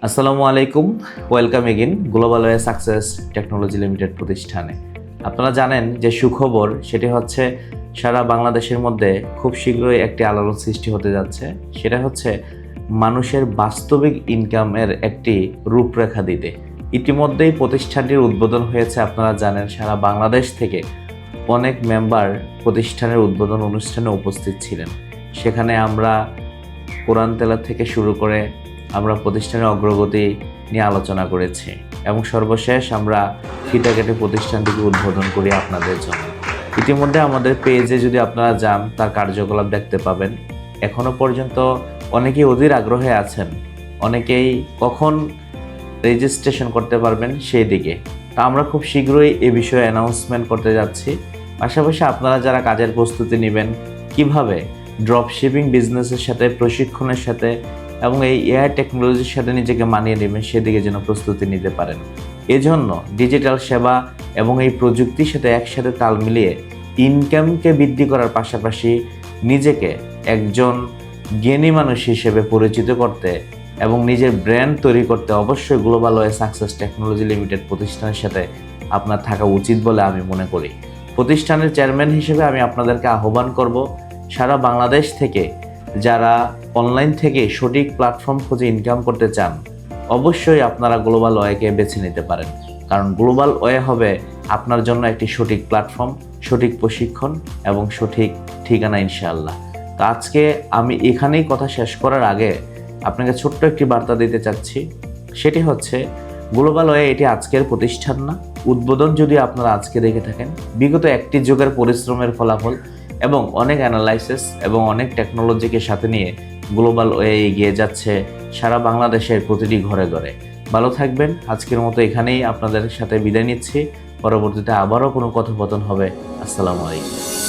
আসসালামু আলাইকুম, welcome again global way success technology limited প্রতিষ্ঠানে। আপনারা জানেন যে সুখবর সেটি হচ্ছে সারা বাংলাদেশের মধ্যে খুব শীঘ্রই একটি আলোড়ন সৃষ্টি হতে যাচ্ছে। সেটা হচ্ছে মানুষের বাস্তবিক ইনকামের একটি রূপরেখা দিতে। ইতিমধ্যেই প্রতিষ্ঠানটির উদ্বোধন হয়েছে। আপনারা জানেন সারা বাংলাদেশ থেকে অনেক মেম্বার প্রতিষ্ঠানের উদ্বোধন অনুষ্ঠানে উপস্থিত ছিলেন। সেখানে আমরা কোরআন তেলাওয়াত থেকে শুরু করে আমরা প্রতিষ্ঠানের অগ্রগতি নিয়ে আলোচনা করেছি এবং সর্বশেষ আমরা ফিতা কেটে প্রতিষ্ঠানটিকে উদ্বোধন করি আপনাদের জন্য। ইতিমধ্যে আমাদের পেজে যদি আপনারা যান তার কার্যকলাপ দেখতে পাবেন। এখনো পর্যন্ত অনেকেই অধীর আগ্রহে আছেন, অনেকেই কখন রেজিস্ট্রেশন করতে পারবেন সেই দিকে। তা আমরা খুব শীঘ্রই এ বিষয়ে অ্যানাউন্সমেন্ট করতে যাচ্ছি। পাশাপাশি আপনারা যারা কাজের প্রস্তুতি নেবেন, কিভাবে ড্রপ শিপিং বিজনেসের সাথে, প্রশিক্ষণের সাথে এবং এই এআই টেকনোলজির সাথে নিজেকে মানিয়ে নেবেন সেদিকে যেন প্রস্তুতি নিতে পারেন। এজন্য ডিজিটাল সেবা এবং এই প্রযুক্তির সাথে একসাথে তাল মিলিয়ে ইনকামকে বৃদ্ধি করার পাশাপাশি নিজেকে একজন জ্ঞানী মানুষ হিসেবে পরিচিত করতে এবং নিজের ব্র্যান্ড তৈরি করতে অবশ্যই global way success technology limited প্রতিষ্ঠানের সাথে আপনার থাকা উচিত বলে আমি মনে করি। প্রতিষ্ঠানের চেয়ারম্যান হিসেবে আমি আপনাদেরকে আহ্বান করব, সারা বাংলাদেশ থেকে যারা অনলাইন থেকে সঠিক প্ল্যাটফর্ম খুঁজে ইনকাম করতে চান, অবশ্যই আপনারা গ্লোবাল ওয়েকে বেছে নিতে পারেন। কারণ গ্লোবাল ওয়ে হবে আপনার জন্য একটি সঠিক প্ল্যাটফর্ম, সঠিক প্রশিক্ষণ এবং সঠিক ঠিকানা ইনশাআল্লাহ। তো আজকে আমি এখানেই কথা শেষ করার আগে আপনাকে ছোট্ট একটি বার্তা দিতে চাচ্ছি। সেটি হচ্ছে গ্লোবাল ওয়ে এটি আজকের প্রতিষ্ঠান না। উদ্বোধন যদি আপনারা আজকে দেখে থাকেন, বিগত একটি যুগের পরিশ্রমের ফলাফল এবং অনেক অ্যানালাইসিস এবং অনেক টেকনোলজিকে সাথে নিয়ে গ্লোবাল ওয়ে এগিয়ে যাচ্ছে সারা বাংলাদেশের প্রতিটি ঘরে ঘরে। ভালো থাকবেন। আজকের মতো এখানেই আপনাদের সাথে বিদায় নিচ্ছি। পরবর্তীতে আবারও কোনো কথোপকথন হবে। আসসালামু আলাইকুম।